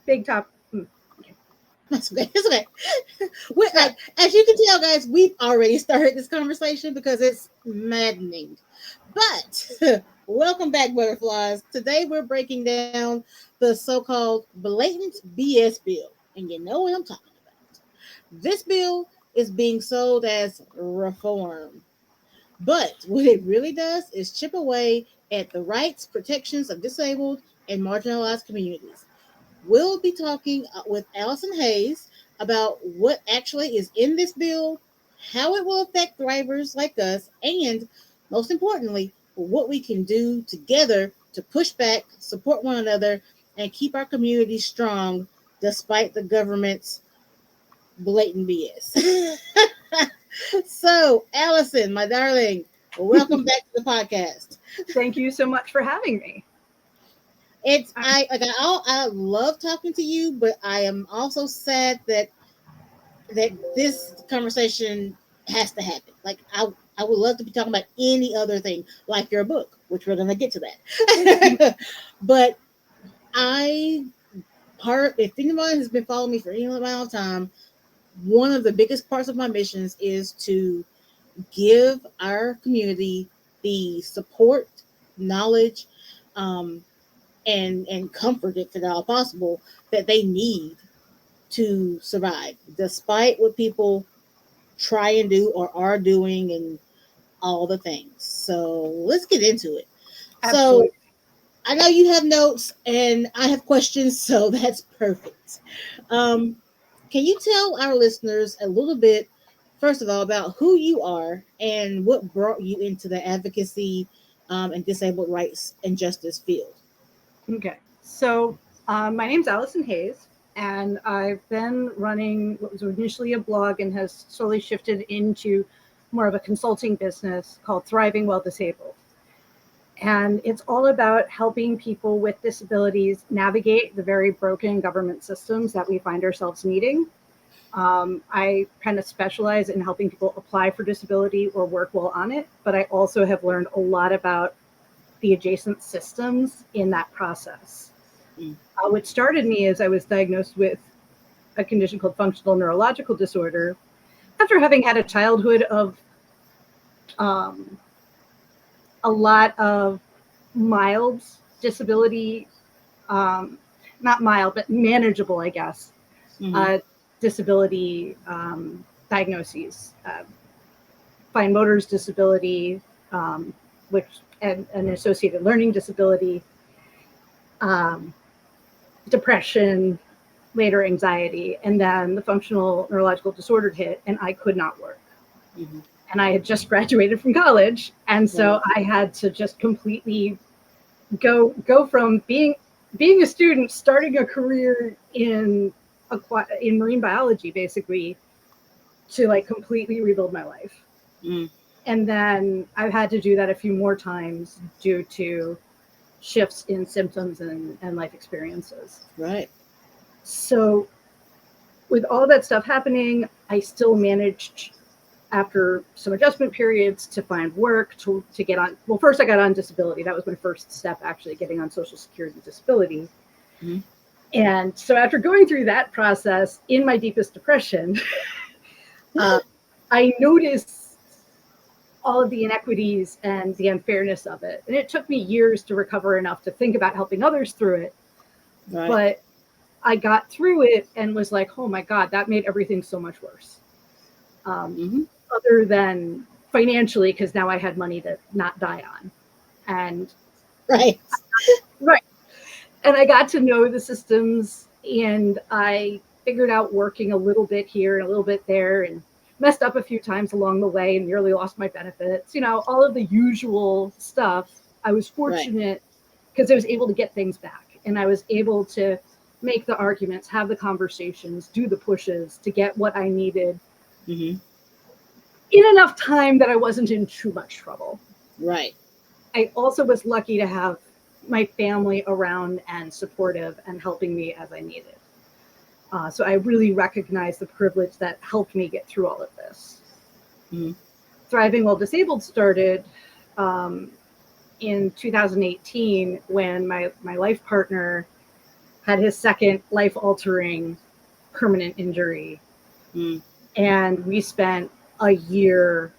big top. Okay. That's okay. It's okay. Like, as you can tell, guys, we've already started this conversation because it's maddening. But welcome back, butterflies. Today we're breaking down the so-called blatant BS bill, and you know what I'm talking about. This bill is being sold as reform, but what it really does is chip away at the rights, protections of disabled and marginalized communities. We'll be talking with Allison Hayes about what actually is in this bill, how it will affect drivers like us, and most importantly, what we can do together to push back, support one another, and keep our community strong despite the government's blatant BS. So, Allison, my darling, welcome back to the podcast. Thank you so much for having me. I love talking to you, but I am also sad that this conversation has to happen. Like I would love to be talking about any other thing, like your book, which we're gonna get to that. But I if anyone has been following me for any amount of time, one of the biggest parts of my missions is to give our community the support, knowledge, um, and comfort, if at all possible, that they need to survive, despite what people try and do or are doing and all the things. So let's get into it. Absolutely. So I know you have notes and I have questions, so that's perfect. Um, can you tell our listeners a little bit, first of all, about who you are and what brought you into the advocacy and disabled rights and justice field? Okay. So my name's Allison Hayes, and I've been running what was initially a blog and has slowly shifted into more of a consulting business called Thriving While Disabled. And it's all about helping people with disabilities navigate the very broken government systems that we find ourselves needing. I kind of specialize in helping people apply for disability or work while on it, but I also have learned a lot about the adjacent systems in that process. What started me is I was diagnosed with a condition called functional neurological disorder after having had a childhood of a lot of mild disability, not mild, but manageable, I guess, disability diagnoses. Fine motor's disability, which and an associated learning disability, depression, later anxiety, and then the functional neurological disorder hit, and I could not work. Mm-hmm. And I had just graduated from college, and so I had to just completely go from being a student, starting a career in marine biology, basically, to like completely rebuild my life. And then I've had to do that a few more times due to shifts in symptoms and life experiences. Right. So with all that stuff happening, I still managed, after some adjustment periods, to find work, to get on. Well, first I got on disability. That was my first step, actually, getting on Social Security disability. Mm-hmm. And so after going through that process, in my deepest depression, I noticed all of the inequities and the unfairness of it. And it took me years to recover enough to think about helping others through it. Right. But I got through it and was like, oh my God, that made everything so much worse. Other than financially, because now I had money to not die on. And right. And I got to know the systems, and I figured out working a little bit here and a little bit there, and messed up a few times along the way and nearly lost my benefits, all of the usual stuff. I was fortunate because I was able to get things back, and I was able to make the arguments, have the conversations, do the pushes to get what I needed in enough time that I wasn't in too much trouble. Right. I also was lucky to have my family around and supportive and helping me as I needed. So I really recognize the privilege that helped me get through all of this. Thriving While Disabled started in 2018 when my life partner had his second life-altering permanent injury. Mm. And we spent a year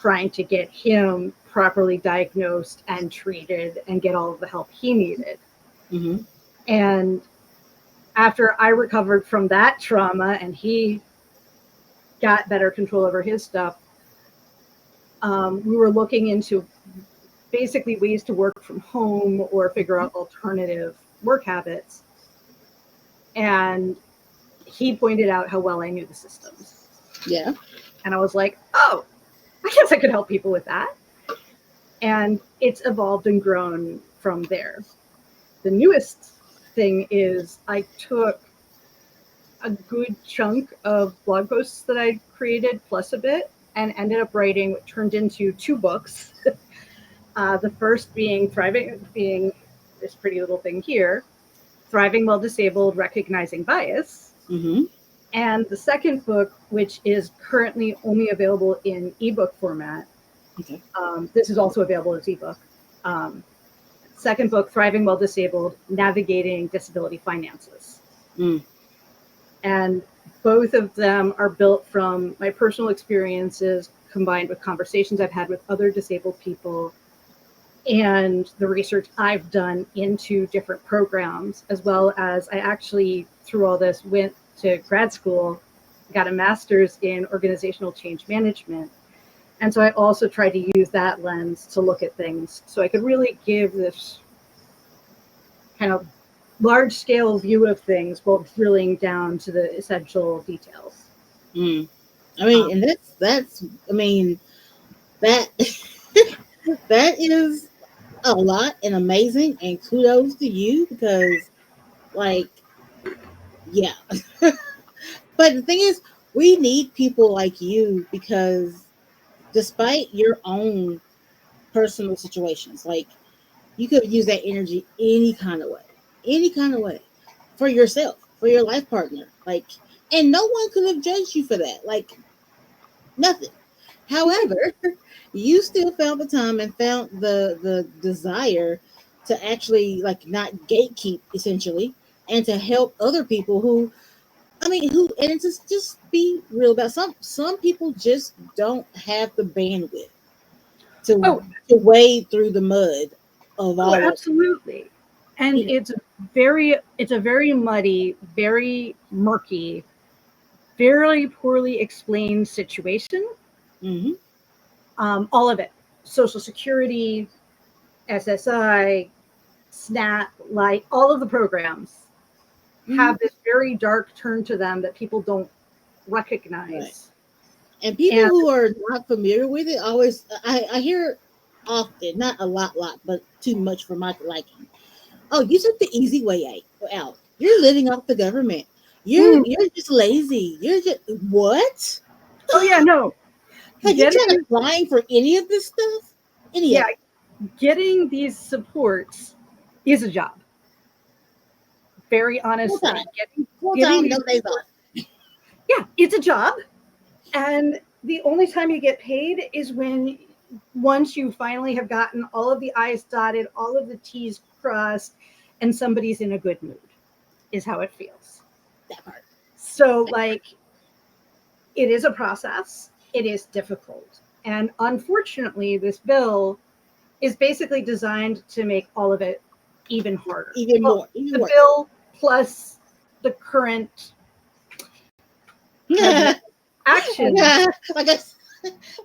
trying to get him properly diagnosed and treated and get all of the help he needed. Mm-hmm. And after I recovered from that trauma and he got better control over his stuff, we were looking into basically ways to work from home or figure out alternative work habits. And he pointed out how well I knew the systems. Yeah. And I was like, oh, I guess I could help people with that. And it's evolved and grown from there. The newest thing is I took a good chunk of blog posts that I created plus a bit and ended up writing what turned into 2 books. The first being this pretty little thing here, Thriving While Disabled, Recognizing Bias. Mm-hmm. And the second book, which is currently only available in ebook format. Okay. This is also available as ebook. Second book, Thriving While Disabled, Navigating Disability Finances. Mm. And both of them are built from my personal experiences combined with conversations I've had with other disabled people and the research I've done into different programs, as well as I actually, through all this, went to grad school, got a master's in organizational change management. And so I also tried to use that lens to look at things so I could really give this kind of large scale view of things while drilling down to the essential details. Mm. I mean, and that's I mean, that that is a lot and amazing, and kudos to you because, like, yeah. But the thing is, we need people like you because despite your own personal situations, like, you could use that energy any kind of way for yourself, for your life partner. Like, and no one could have judged you for that. Like, nothing. However, you still found the time and found the desire to actually, like, not gatekeep essentially and to help other people who, I mean, who, and just be real about some people just don't have the bandwidth to wade through the mud of all of Absolutely. And you know. it's a very muddy, very murky, very poorly explained situation. Mm-hmm. All of it, Social Security, SSI, SNAP, like all of the programs Mm-hmm. have this very dark turn to them that people don't recognize. Right. And people who are not familiar with it always, I hear often, not a lot, but too much for my liking. Oh, you took the easy way out. You're living off the government. You're just lazy. You're just what? Oh yeah, no. Have you tried applying for any of this stuff? Any of it? Getting these supports is a job. Very honestly, Full time, no days off. Yeah, it's a job, and the only time you get paid is when once you finally have gotten all of the I's dotted, all of the T's crossed, and somebody's in a good mood, is how it feels. That part. So, like, it is a process. It is difficult, and unfortunately, this bill is basically designed to make all of it even harder. Even more. Bill plus the current action. I guess,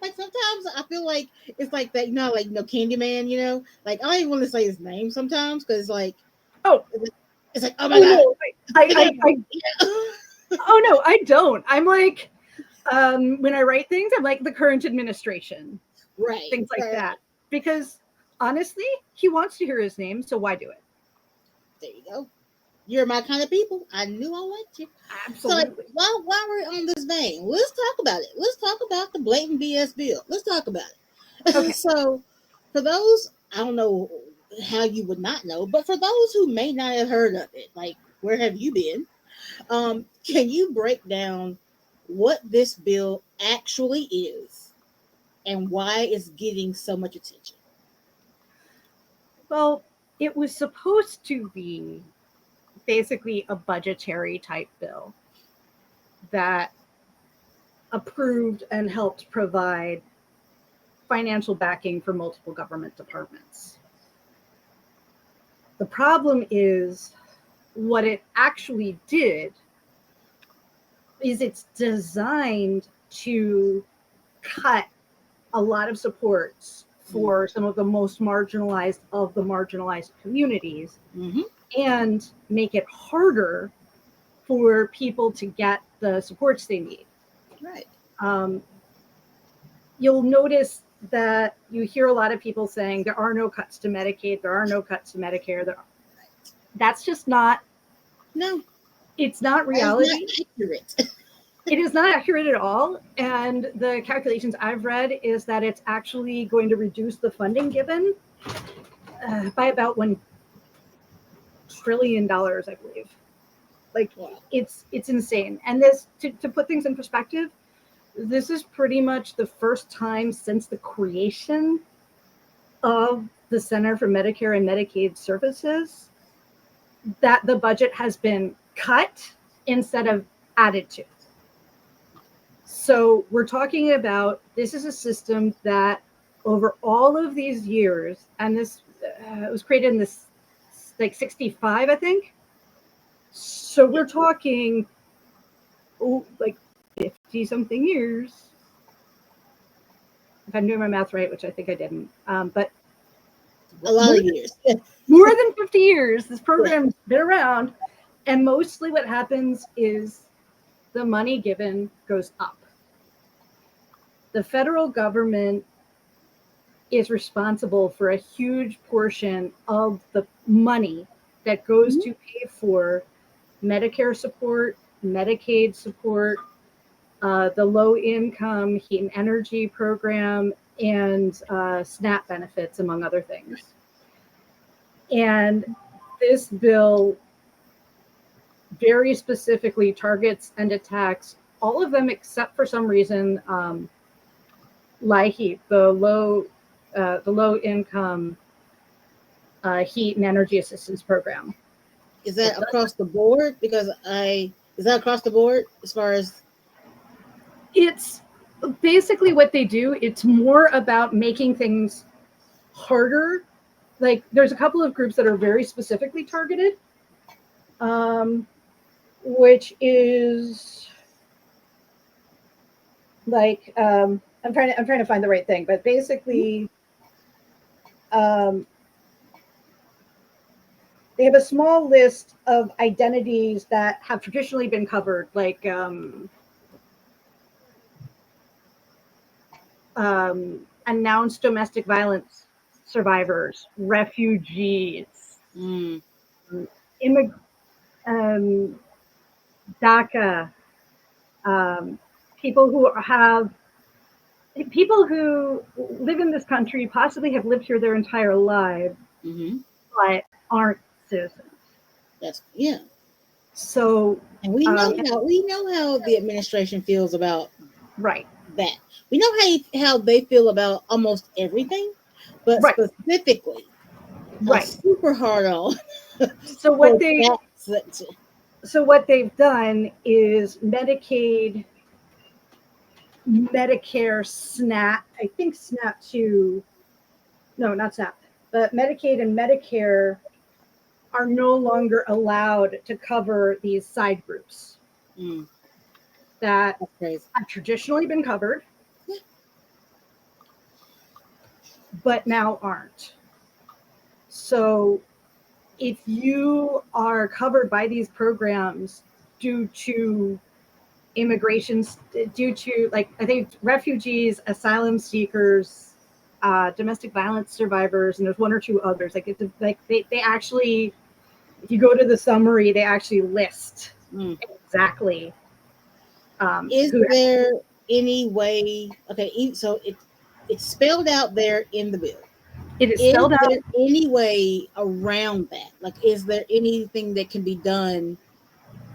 like, sometimes I feel like it's like that, like, Candyman, like, I don't even want to say his name sometimes because, like, it's like, oh my god. No, oh no, I don't. I'm like, when I write things, I'm like the current administration, right? Things like that, because honestly, he wants to hear his name, so why do it? There you go. You're my kind of people. I knew I liked you. Absolutely. So, like, while we're on this vein, let's talk about it. Let's talk about the Blatant BS Bill. Let's talk about it. Okay. So, for those, I don't know how you would not know, but for those who may not have heard of it, like, where have you been? Can you break down what this bill actually is and why it's getting so much attention? Well, it was supposed to be basically a budgetary type bill that approved and helped provide financial backing for multiple government departments. The problem is what it actually did is it's designed to cut a lot of supports for some of the most marginalized of the marginalized communities, and make it harder for people to get the supports they need. Right. You'll notice that you hear a lot of people saying there are no cuts to Medicaid, there are no cuts to Medicare. That's just not. No, it's not reality. It's not accurate. It is not accurate at all. And the calculations I've read is that it's actually going to reduce the funding given by about $1 trillion, I believe. Like, wow. It's insane. And this, to put things in perspective, this is pretty much the first time since the creation of the Center for Medicare and Medicaid Services that the budget has been cut instead of added to. So we're talking about, this is a system that over all of these years, and this was created in this like 65, I think. So we're talking like 50 something years. If I'm doing my math right, which I think I didn't, but a lot of years. More than 50 years, this program's been around, and mostly what happens is the money given goes up. The federal government is responsible for a huge portion of the money that goes to pay for Medicare support, Medicaid support, the low-income heat and energy program, and SNAP benefits, among other things. And this bill very specifically targets and attacks all of them except for some reason LIHEAP, the low-income heat and energy assistance program. Is that across the board? Because is that across the board as far as? It's basically what they do. It's more about making things harder. Like, there's a couple of groups that are very specifically targeted, which is like, I'm trying to find the right thing, but basically, they have a small list of identities that have traditionally been covered, like announced domestic violence survivors, refugees, DACA, people who live in this country, possibly have lived here their entire lives, but aren't citizens. So, and we know how the administration feels about that. We know how they feel about almost everything, but specifically, super hard on. So what they've done is Medicaid, Medicare, SNAP. I think SNAP too. No, not SNAP. But Medicaid and Medicare are no longer allowed to cover these side groups that have traditionally been covered, but now aren't. So if you are covered by these programs due to immigrations, due to, like, I think refugees, asylum seekers, domestic violence survivors, and there's one or two others. They actually, if you go to the summary, they actually list exactly. Is there any way? Okay, so it's spelled out there in the bill. It is spelled out. Is there any way around that? Like, is there anything that can be done?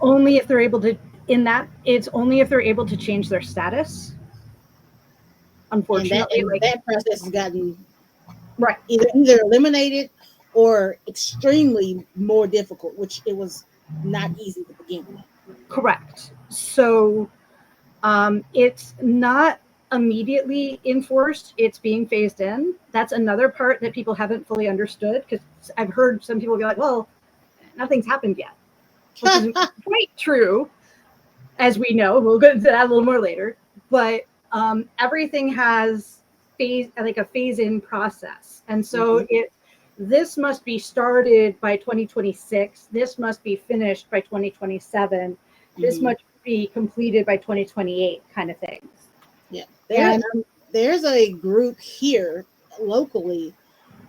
Only if they're able to. It's only if they're able to change their status. Unfortunately, and that process has gotten right either eliminated or extremely more difficult, which it was not easy to begin with. Correct. So it's not immediately enforced, it's being phased in. That's another part that people haven't fully understood, because I've heard some people be like, well, nothing's happened yet, which is quite true, as we know. We'll go into that a little more later. But everything has a phase-in process, and so this must be started by 2026. This must be finished by 2027. This must be completed by 2028, kind of things. Yeah, there's a group here locally.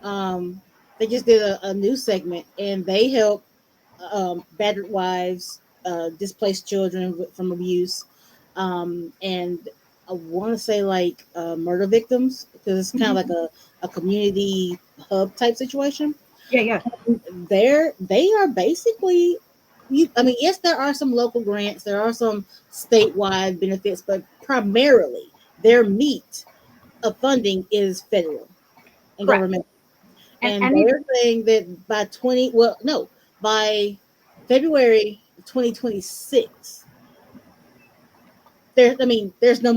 They just did a new segment, and they help battered wives, displaced children from abuse, and I want to say like murder victims, because it's kind of like a community hub type situation. Yeah. They are basically, I mean, yes, there are some local grants, there are some statewide benefits, but primarily their meat of funding is federal and Correct. government. And they're saying that by February 2026, there's no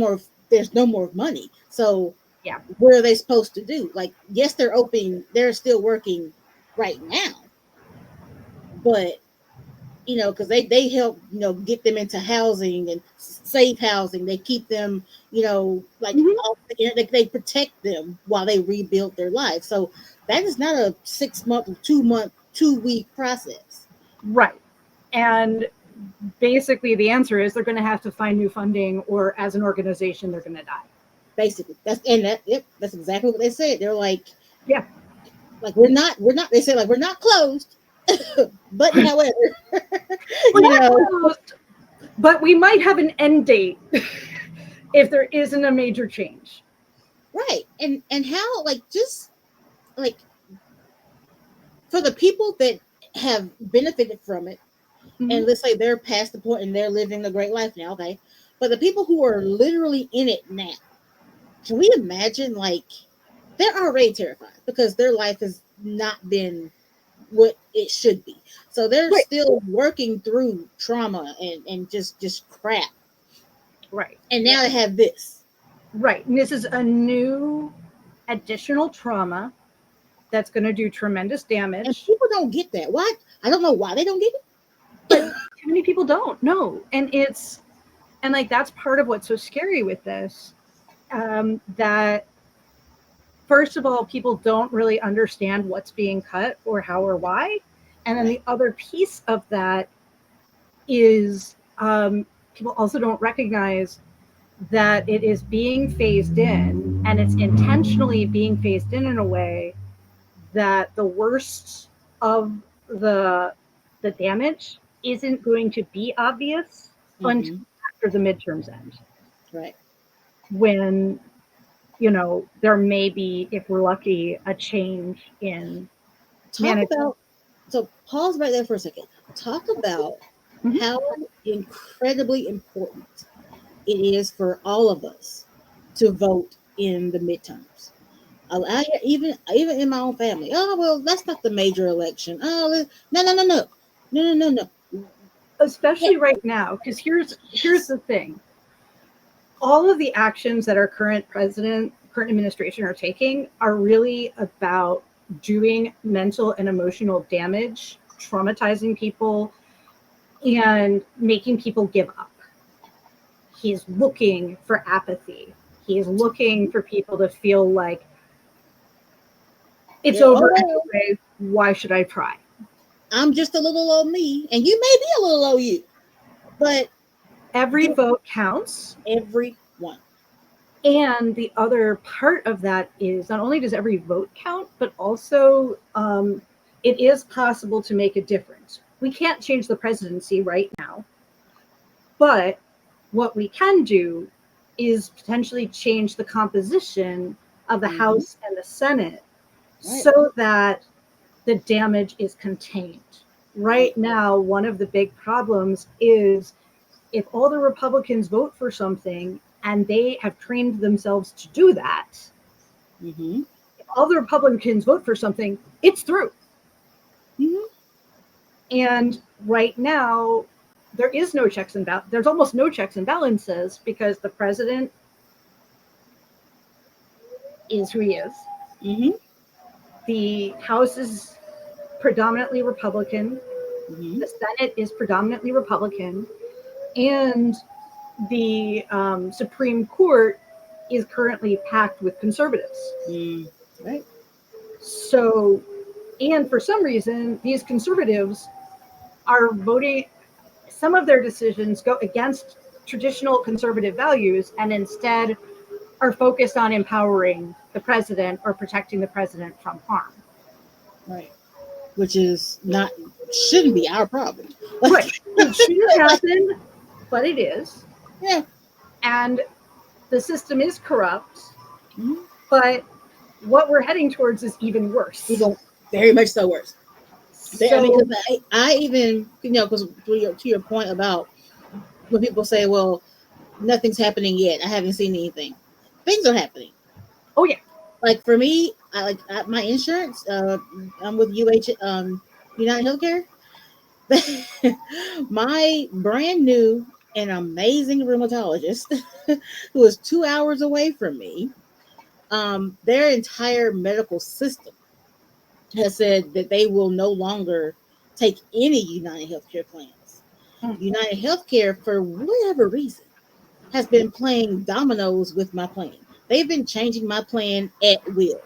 more money. So yeah, what are they supposed to do? Like, yes, they're still working right now, but because they help get them into housing and safe housing. They keep them they protect them while they rebuild their life. So that is not a 6-month, 2-month, 2-week process. Right. And basically the answer is they're going to have to find new funding, or as an organization they're going to die. Basically, that's exactly what they said. They're like, yeah, like we're not they said, like, we're not closed, but however, closed, but we might have an end date if there isn't a major change. Right. And how, just for the people that have benefited from it, and let's say they're past the point and they're living a great life now, okay, but the people who are literally in it now, can we imagine? Like, they're already terrified because their life has not been what it should be, so they're still working through trauma and just crap, right? And now they have this, right? And this is a new additional trauma that's going to do tremendous damage, and people don't get that. Why? I don't know why they don't get it, but too many people don't know. And that's part of what's so scary with this, that first of all, people don't really understand what's being cut or how or why. And then the other piece of that is people also don't recognize that it is being phased in, and it's intentionally being phased in a way that the worst of the damage isn't going to be obvious until after the midterms end. Right. When there may be, if we're lucky, a change in management. So pause right there for a second. Talk about how incredibly important it is for all of us to vote in the midterms. Even in my own family. Oh, well, that's not the major election. Oh, no. Especially right now, because here's the thing. All of the actions that our current administration are taking are really about doing mental and emotional damage, traumatizing people, and making people give up. He's looking for apathy. He's looking for people to feel like it's over anyway. Why should I try? I'm just a little old me, and you may be a little old you, but every vote counts. Every one. And the other part of that is not only does every vote count, but also it is possible to make a difference. We can't change the presidency right now, but what we can do is potentially change the composition of the House and the Senate so that the damage is contained. Right now, one of the big problems is if all the Republicans vote for something and they have trained themselves to do that, if all the Republicans vote for something, it's through. And right now, there is no checks and there's almost no checks and balances because the president is who he is. Mm-hmm. The House is predominantly Republican. Mm-hmm. The Senate is predominantly Republican, and the Supreme Court is currently packed with conservatives. Right. So, and for some reason, these conservatives are voting. Some of their decisions go against traditional conservative values and instead are focused on empowering the president or protecting the president from harm. Right. Which is not, shouldn't be our problem. Right. It shouldn't happen, but it is. Yeah. And the system is corrupt, Mm-hmm. but what we're heading towards is even worse. Even very much so worse. I mean, So, because I even, because to your point about when people say, well, nothing's happening yet, I haven't seen anything. Things are happening. oh yeah, Like for me, my insurance. I'm with United Healthcare. My brand new and amazing rheumatologist, who is 2 hours away from me, their entire medical system has said that they will no longer take any United Healthcare plans. United Healthcare, for whatever reason, has been playing dominoes with my plan. They've been changing my plan at will.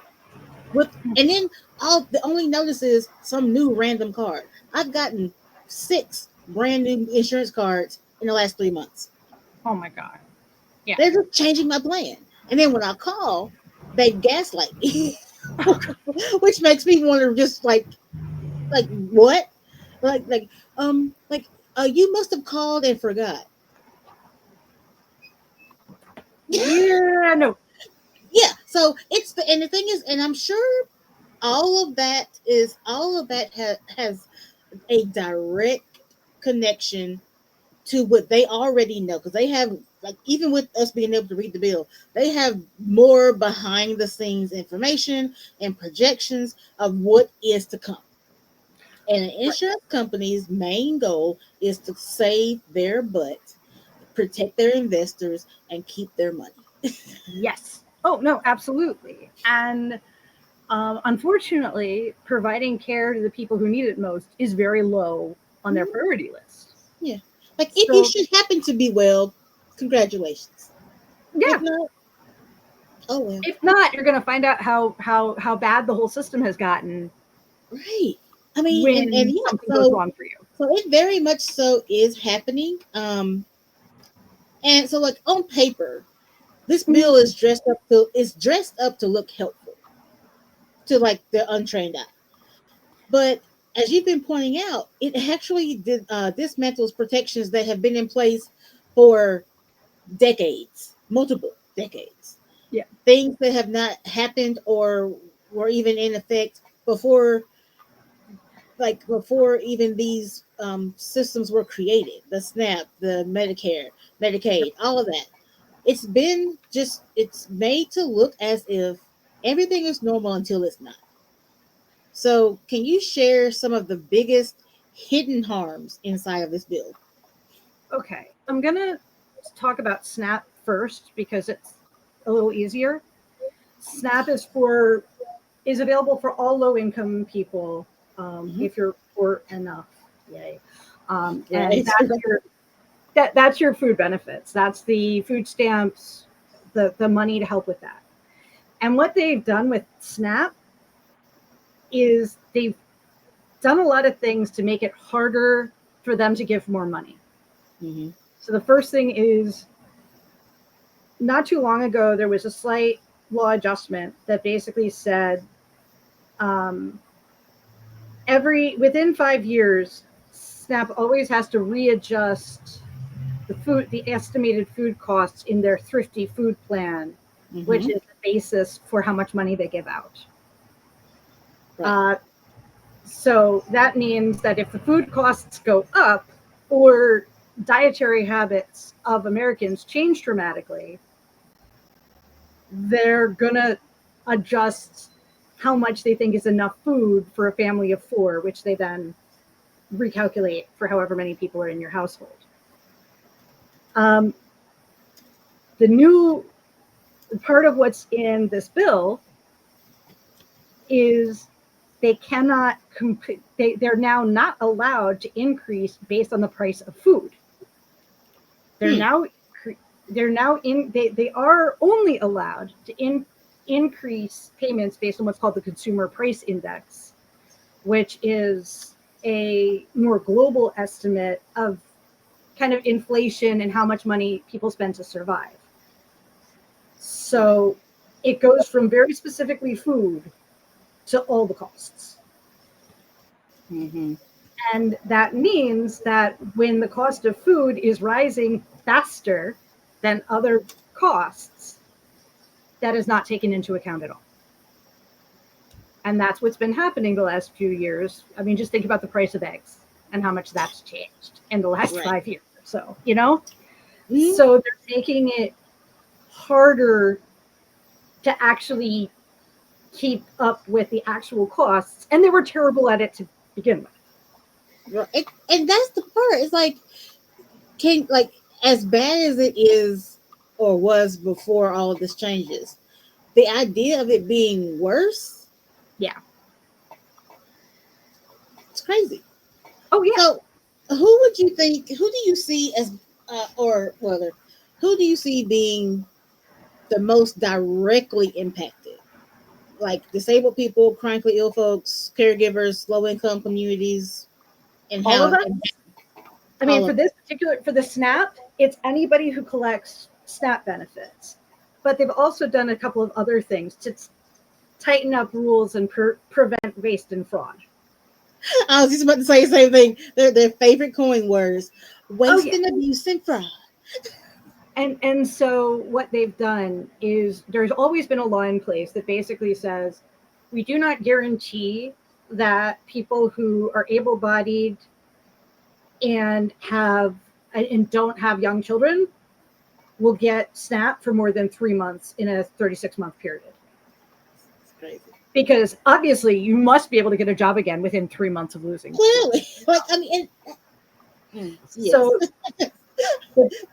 And then the only notice is some new random card. I've gotten 6 brand new insurance cards in the last 3 months. oh my God. Yeah. They're just changing my plan. And then when I call, they gaslight me. Which makes me want to just like what? Like like you must have called and forgot. Yeah, no. Yeah. So and the thing is, and I'm sure all of that has a direct connection to what they already know, because they have, like, even with us being able to read the bill, they have more behind the scenes information and projections of what is to come. And an insurance company's main goal is to save their butt, protect their investors, and keep their money. Yes. Oh no, absolutely. And unfortunately, providing care to the people who need it most is very low on their priority list. Yeah. Like, if you should happen to be well, congratulations. Yeah. If not, oh well. If not, you're going to find out how bad the whole system has gotten. Right. I mean, when and yeah, something goes wrong for you. So it very much so is happening. And so, like, on paper, this bill is dressed up to look helpful to, like, the untrained eye. But as you've been pointing out, it actually dismantles protections that have been in place for decades, multiple decades. Yeah. Things that have not happened or were even in effect before even these systems were created. The SNAP, the Medicare, Medicaid, all of that. It's made to look as if everything is normal until it's not. So, can you share some of the biggest hidden harms inside of this bill? Okay, I'm gonna talk about SNAP first because it's a little easier. SNAP is available for all low income people if you're poor enough. Yay! And that's your food benefits. That's the food stamps, the money to help with that. And what they've done with SNAP is they've done a lot of things to make it harder for them to give more money. Mm-hmm. So the first thing is, not too long ago, there was a slight law adjustment that basically said within 5 years, SNAP always has to readjust the estimated food costs in their thrifty food plan, which is the basis for how much money they give out. Right. So that means that if the food costs go up or dietary habits of Americans change dramatically, they're going to adjust how much they think is enough food for a family of 4, which they then recalculate for however many people are in your household. The new part of what's in this bill is they cannot they're now not allowed to increase based on the price of food. They're now they are only allowed to increase payments based on what's called the Consumer Price Index, which is a more global estimate of kind of inflation and how much money people spend to survive. So it goes from very specifically food to all the costs. Mm-hmm. And that means that when the cost of food is rising faster than other costs, that is not taken into account at all. And that's what's been happening the last few years. I mean, just think about the price of eggs and how much that's changed in the last 5 years or so, you know? Mm-hmm. So they're making it harder to actually keep up with the actual costs. And they were terrible at it to begin with. And that's the part. It's like, as bad as it is or was before all of this changes, the idea of it being worse, it's crazy. Oh yeah. So who would you think, who do you see as who do you see being the most directly impacted? Like disabled people, chronically ill folks, caregivers, low income communities, and all of us? I mean, for the SNAP, it's anybody who collects SNAP benefits. But they've also done a couple of other things to tighten up rules and prevent waste and fraud. I was just about to say the same thing. Their favorite coin words: waste and abuse and fraud. And so what they've done is there's always been a law in place that basically says we do not guarantee that people who are able-bodied and don't have young children will get SNAP for more than 3 months in a 36-month period. That's crazy. Because obviously you must be able to get a job again within 3 months of losing. Clearly. Like, I mean, yes. So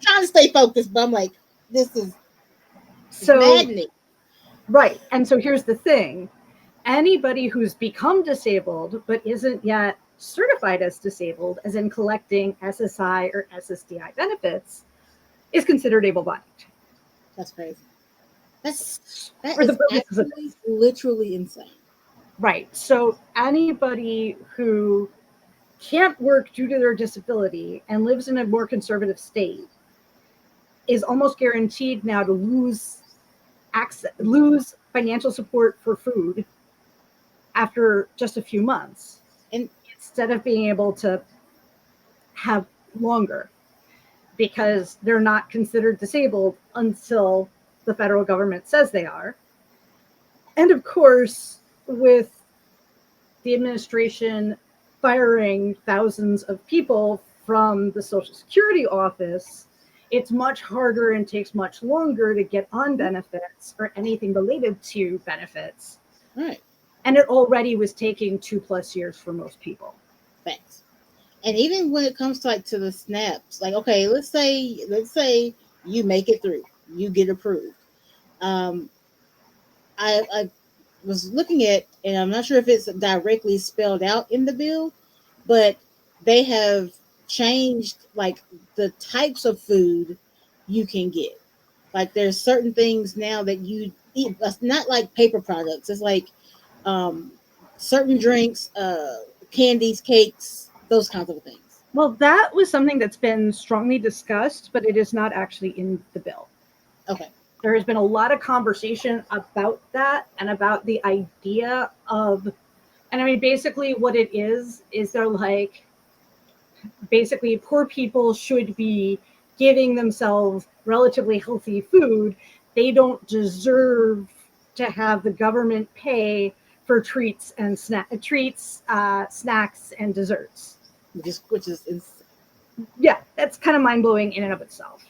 trying to stay focused, but I'm like, this is maddening. Right. And so here's the thing. Anybody who's become disabled but isn't yet certified as disabled, as in collecting SSI or SSDI benefits, is considered able-bodied. That's crazy. That is actually literally insane. Right. So anybody who can't work due to their disability and lives in a more conservative state is almost guaranteed now to lose financial support for food after just a few months, and instead of being able to have longer, because they're not considered disabled until the federal government says they are. And of course, with the administration firing thousands of people from the Social Security office, it's much harder and takes much longer to get on benefits or anything related to benefits. Right. And it already was taking 2+ years for most people. Thanks. And even when it comes to to the snaps, like, okay, let's say you make it through, you get approved. I was looking at, and I'm not sure if it's directly spelled out in the bill, but they have changed like the types of food you can get. Like there's certain things now that you eat, not like paper products. It's like certain drinks, candies, cakes, those kinds of things. Well, that was something that's been strongly discussed, but it is not actually in the bill. Okay. There has been a lot of conversation about that and about the idea of, and I mean, basically what it is they're like, basically poor people should be giving themselves relatively healthy food. They don't deserve to have the government pay for treats and snacks and desserts. Which is insane. Yeah, that's kind of mind-blowing in and of itself.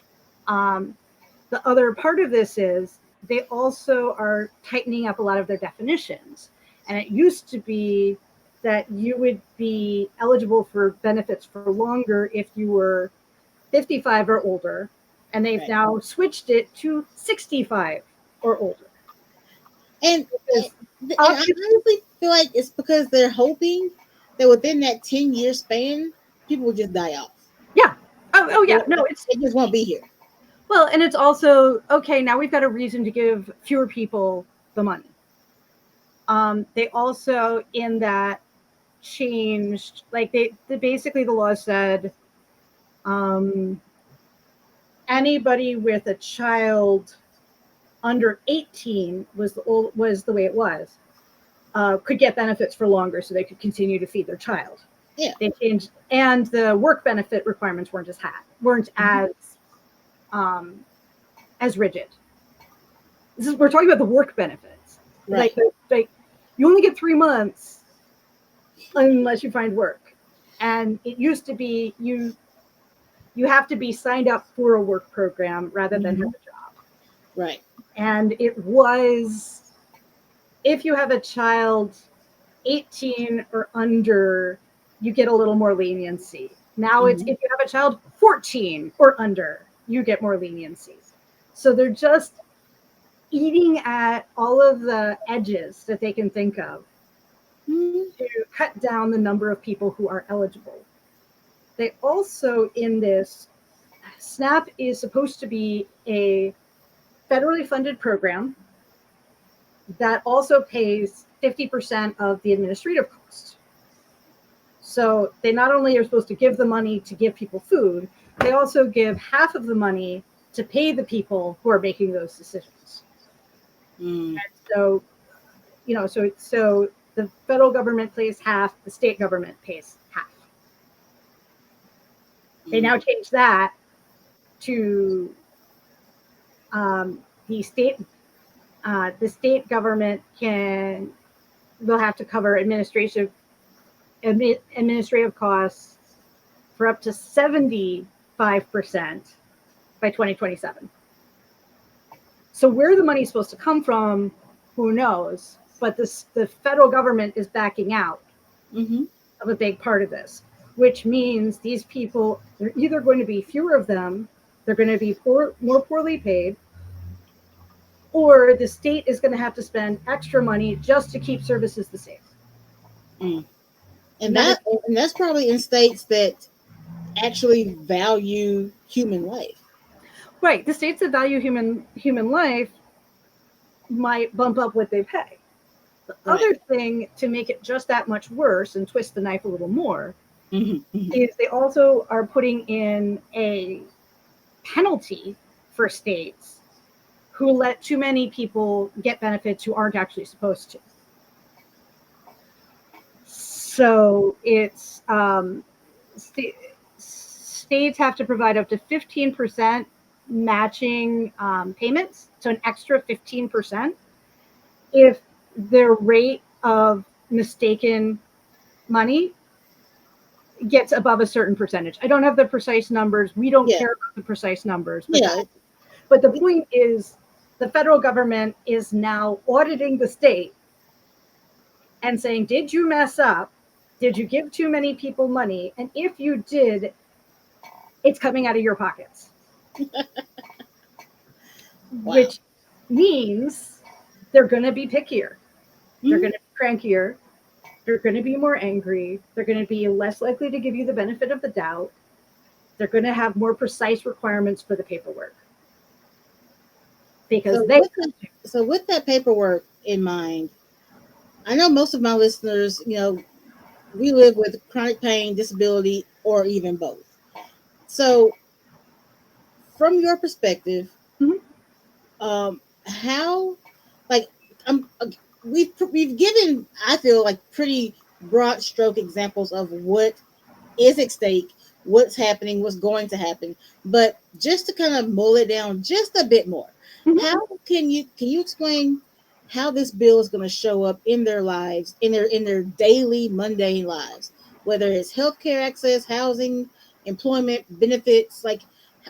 The other part of this is they also are tightening up a lot of their definitions. And it used to be that you would be eligible for benefits for longer if you were 55 or older, and they've Right. now switched it to 65 or older. And Because I honestly feel like it's because they're hoping that within that 10-year span, people will just die off. yeah, oh yeah, no, it's They just won't be here. well, and it's also okay. Now we've got a reason to give fewer people the money. They also in that changed, like they basically the law said um, anybody with a child under 18 was the way it was, could get benefits for longer so they could continue to feed their child. Yeah. They changed, and the work benefit requirements weren't as rigid. We're talking about the work benefits, Right. like you only get 3 months unless you find work, and it used to be you have to be signed up for a work program rather than have a job. Right. And it was, if you have a child 18 or under, you get a little more leniency. Now it's if you have a child 14 or under, you get more leniency. So they're just eating at all of the edges that they can think of to cut down the number of people who are eligible. They also, in this, SNAP is supposed to be a federally funded program that also pays 50% of the administrative costs. So they not only are supposed to give the money to give people food, they also give half of the money to pay the people who are making those decisions. And so, so the federal government pays half, the state government pays half. They now change that to the state government will have to cover administrative costs for up to 75% by 2027. So where the money is supposed to come from, who knows? But the federal government is backing out of a big part of this, which means these people, they're either going to be fewer of them, they're going to be more poorly paid, or the state is going to have to spend extra money just to keep services the same. And that's probably in states that actually value human life. Right. The states that value human life might bump up what they pay. The other thing to make it just that much worse and twist the knife a little more is they also are putting in a penalty for states who let too many people get benefits who aren't actually supposed to. So it's states have to provide up to 15% matching payments, so an extra 15% if their rate of mistaken money gets above a certain percentage. I don't have the precise numbers. We don't care about the precise numbers. But the point is, the federal government is now auditing the state and saying, did you mess up? Did you give too many people money? And if you did, it's coming out of your pockets. Which means they're going to be pickier. They're going to be crankier. They're going to be more angry. They're going to be less likely to give you the benefit of the doubt. They're going to have more precise requirements for the paperwork. Because so with that paperwork in mind, I know most of my listeners, we live with chronic pain, disability, or even both. So from your perspective, how, like, we've given, I feel like, pretty broad stroke examples of what is at stake, what's happening, what's going to happen. But just to kind of mull it down just a bit more, how can you explain how this bill is going to show up in their lives, in their daily mundane lives, whether it's healthcare access, housing, employment, benefits? Like,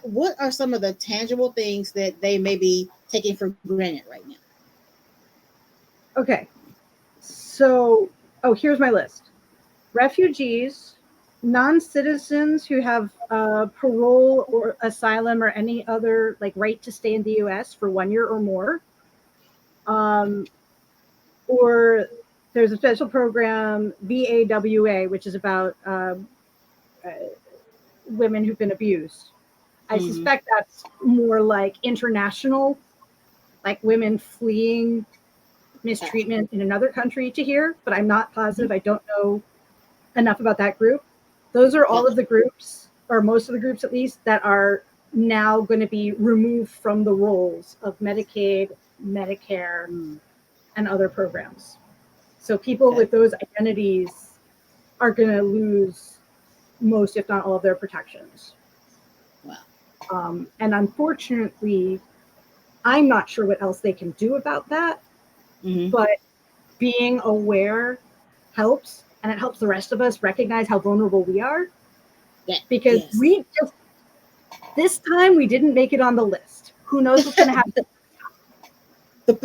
what are some of the tangible things that they may be taking for granted right now? Okay. So, here's my list. refugees, non-citizens who have parole or asylum or any other like right to stay in the U.S. for 1 year or more, or there's a special program BAWA, which is about women who've been abused. I suspect that's more like international, like women fleeing mistreatment in another country to here, but I'm not positive. I don't know enough about that group. Those are all of the groups, or most of the groups at least, that are now going to be removed from the rolls of Medicaid, Medicare, and other programs. So people with those identities are going to lose most, if not all, of their protections. Wow. And unfortunately, I'm not sure what else they can do about that, but being aware helps, and it helps the rest of us recognize how vulnerable we are. Because we just, this time we didn't make it on the list. Who knows what's going to happen? And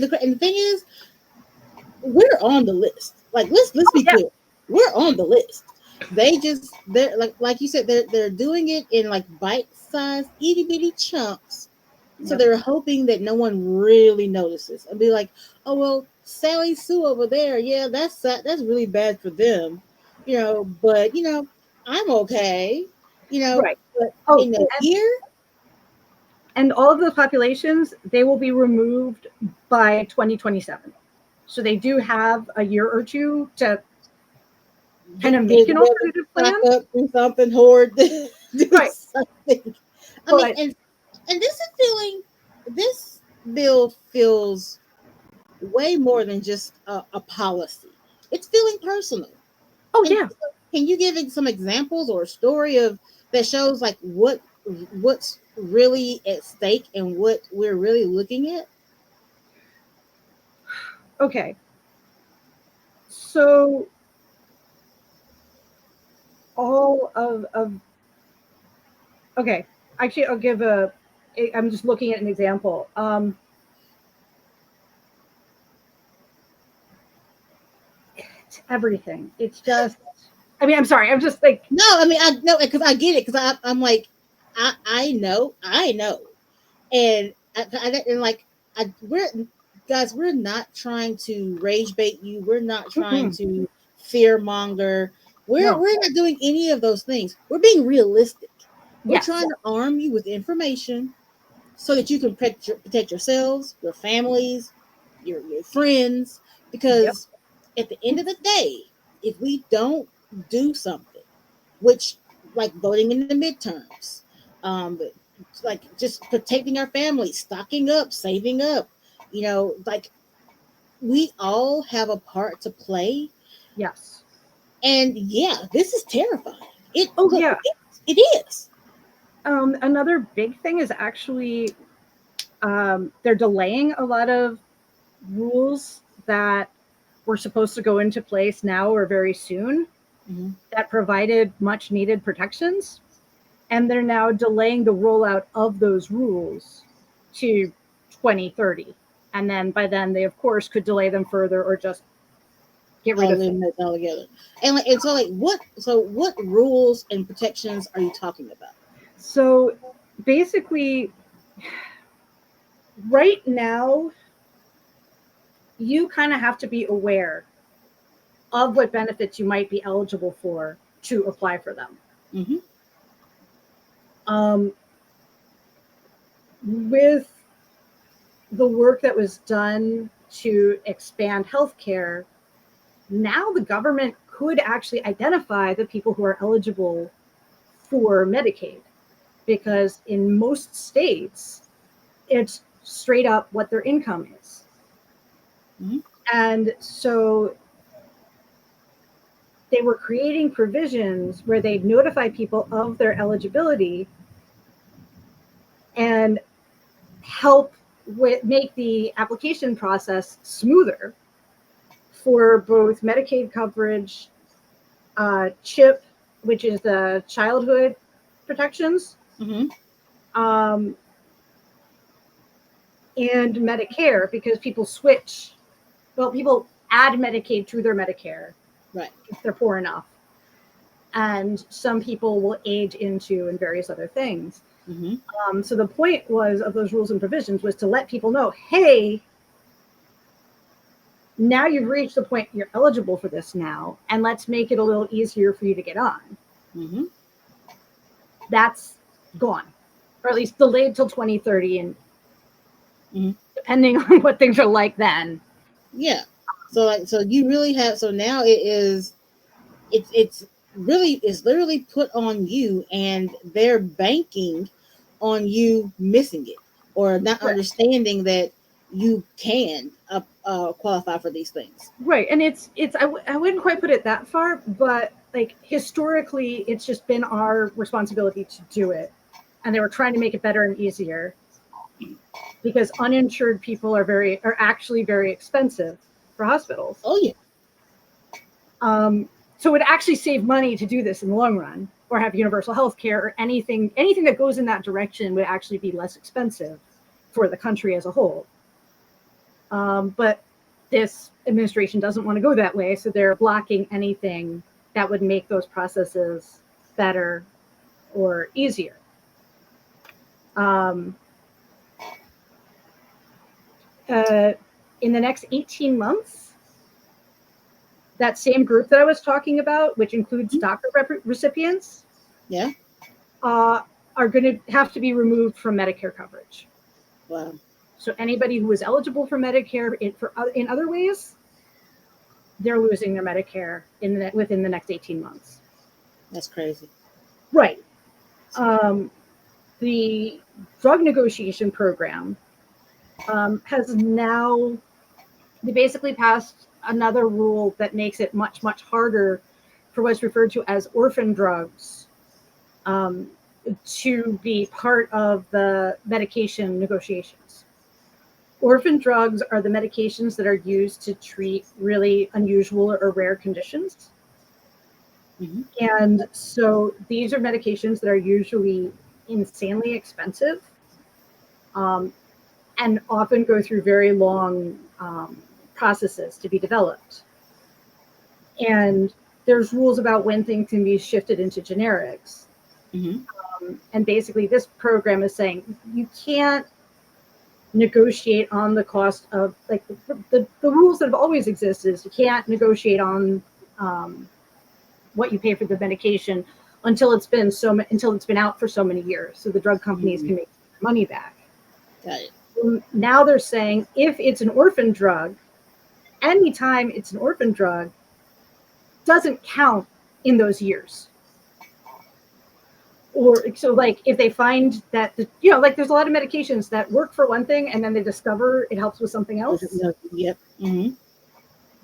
the thing is, we're on the list. Like let's be clear, we're on the list. They're like you said, they're doing it in like bite-sized itty bitty chunks. So they're hoping that no one really notices and be like, oh well, Sally Sue over there, yeah, that's really bad for them, but I'm okay, Right. but here. And all of those populations, they will be removed by 2027. So they do have a year or two to kind of make an alternative plan. Up, do something, hoard, do something. But, and this bill feels way more than just a policy. It's feeling personal. Oh, yeah. Can you give some examples or a story of that shows like what's really at stake and what we're really looking at? Okay. So all of okay, actually I'll give I'm just looking at an example. It's everything. It's just, I mean, I'm sorry. I'm just like, no, I mean, because I get it. Because I'm like, I know. And we're not trying to rage bait you. We're not trying to fear monger. We're not doing any of those things. We're being realistic. We're trying to arm you with information so that you can protect yourselves, your families, your friends. Because at the end of the day, if we don't do something, which like voting in the midterms, like just protecting our families, stocking up, saving up, like we all have a part to play. Yes. And this is terrifying. It is. Another big thing is actually they're delaying a lot of rules that were supposed to go into place now or very soon that provided much needed protections. And they're now delaying the rollout of those rules to 2030. And then by then they, of course, could delay them further or just get rid of them altogether. And so what rules and protections are you talking about? So basically, right now, you kind of have to be aware of what benefits you might be eligible for to apply for them. With the work that was done to expand healthcare, now the government could actually identify the people who are eligible for Medicaid, because in most states, it's straight up what their income is. And so they were creating provisions where they'd notify people of their eligibility and help make the application process smoother for both Medicaid coverage, CHIP, which is the childhood protections, and Medicare, because people add Medicaid to their Medicare, Right. if they're poor enough. And some people will age into and various other things. Mm-hmm. So the point was of those rules and provisions was to let people know, hey, now you've reached the point you're eligible for this now, and let's make it a little easier for you to get on. Mm-hmm. That's gone, or at least delayed till 2030, and depending on what things are like then. Yeah. So you really have, so now it's literally put on you, and they're banking on you missing it or not understanding that you can qualify for these things. Right. And I wouldn't quite put it that far, but like historically, it's just been our responsibility to do it. And they were trying to make it better and easier because uninsured people are actually very expensive for hospitals. Oh yeah. So it would actually save money to do this in the long run, or have universal health care, or anything that goes in that direction would actually be less expensive for the country as a whole. But this administration doesn't want to go that way, so they're blocking anything that would make those processes better or easier. In the next 18 months, that same group that I was talking about, which includes DACA recipients, Yeah. are going to have to be removed from Medicare coverage. Wow. So anybody who was eligible for Medicare in other ways, they're losing their Medicare within the next 18 months. That's crazy. Right. The drug negotiation program has now, they basically passed another rule that makes it much, much harder for what's referred to as orphan drugs to be part of the medication negotiations. Orphan drugs are the medications that are used to treat really unusual or rare conditions. Mm-hmm. And so these are medications that are usually insanely expensive and often go through very long processes to be developed. And there's rules about when things can be shifted into generics. Mm-hmm. And basically this program is saying you can't negotiate on the cost of, like, the rules that have always existed is you can't negotiate on what you pay for the medication until it's been out for so many years, so the drug companies can make money back. Got it. Now they're saying if it's an orphan drug, anytime it's an orphan drug, doesn't count in those years. Or so, like, if they find that like there's a lot of medications that work for one thing and then they discover it helps with something else. Yep. Mm-hmm.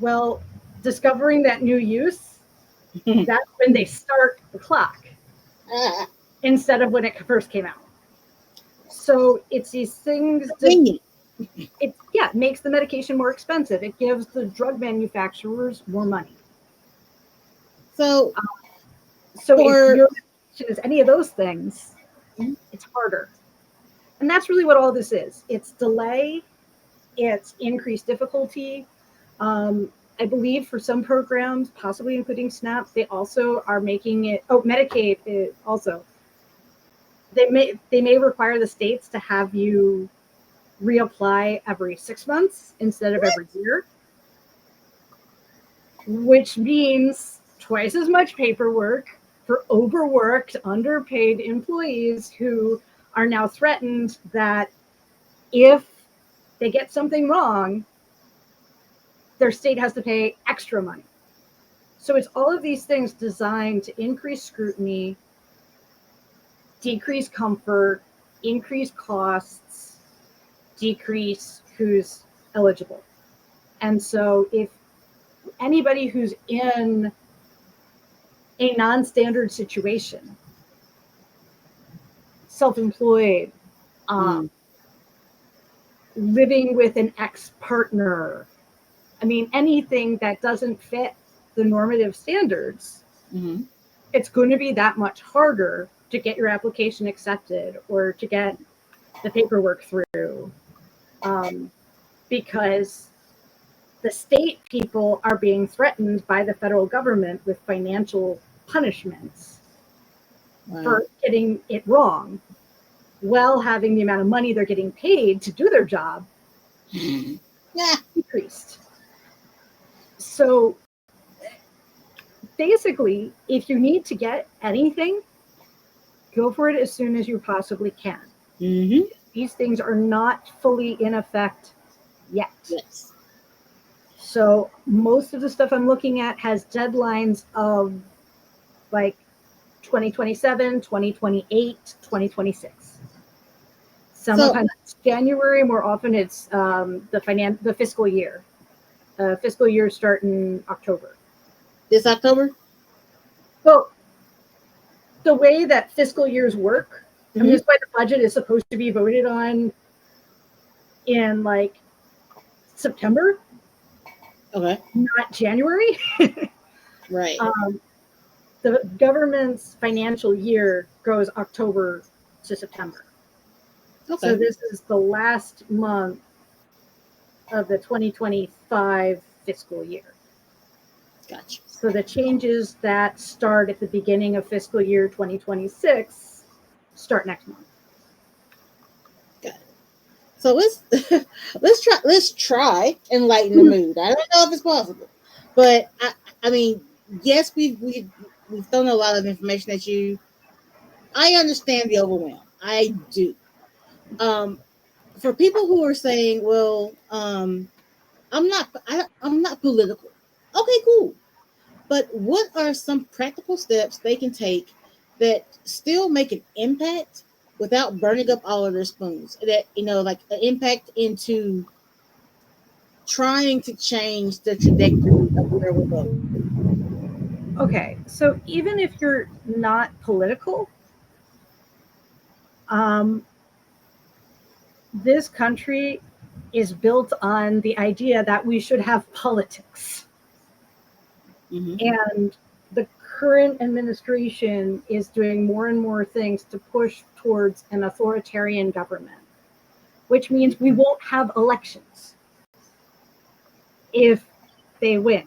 Well, discovering that new use, that's when they start the clock instead of when it first came out. So it's these things that it makes the medication more expensive. It gives the drug manufacturers more money. So if your medication is any of those things, it's harder. And that's really what all this is. It's delay. It's increased difficulty. I believe for some programs, possibly including SNAP, they also are making it. Oh, Medicaid also. They may require the states to have you reapply every 6 months instead of every year, which means twice as much paperwork for overworked, underpaid employees who are now threatened that if they get something wrong, their state has to pay extra money. So it's all of these things designed to increase scrutiny, decrease comfort, increase costs, decrease who's eligible. And so if anybody who's in a non-standard situation, self-employed, living with an ex-partner, I mean, anything that doesn't fit the normative standards, it's going to be that much harder to get your application accepted or to get the paperwork through, because the state people are being threatened by the federal government with financial punishments for getting it wrong, while having the amount of money they're getting paid to do their job decreased. So basically, if you need to get anything, go for it as soon as you possibly can. These things are not fully in effect yet. Yes. So most of the stuff I'm looking at has deadlines of like 2027, 2028, 2026. Sometimes it's January. More often it's the fiscal year. Fiscal year start in October. This October? Well, the way that fiscal years work, I mean, that's why the budget is supposed to be voted on in like September. Okay. Not January. Right. The government's financial year goes October to September. Okay. So this is the last month of the 2025 fiscal year. Gotcha. So the changes that start at the beginning of fiscal year 2026 start next month. Got it. So let's try and lighten the mood. I don't know if it's possible, but I mean, yes, we've thrown a lot of information at you. I understand the overwhelm. I do. For people who are saying, well, I'm not political. Okay, cool. But what are some practical steps they can take that still make an impact without burning up all of their spoons? That, like an impact into trying to change the trajectory of where we're going. Okay, so even if you're not political, this country is built on the idea that we should have politics. And the current administration is doing more and more things to push towards an authoritarian government, which means we won't have elections if they win.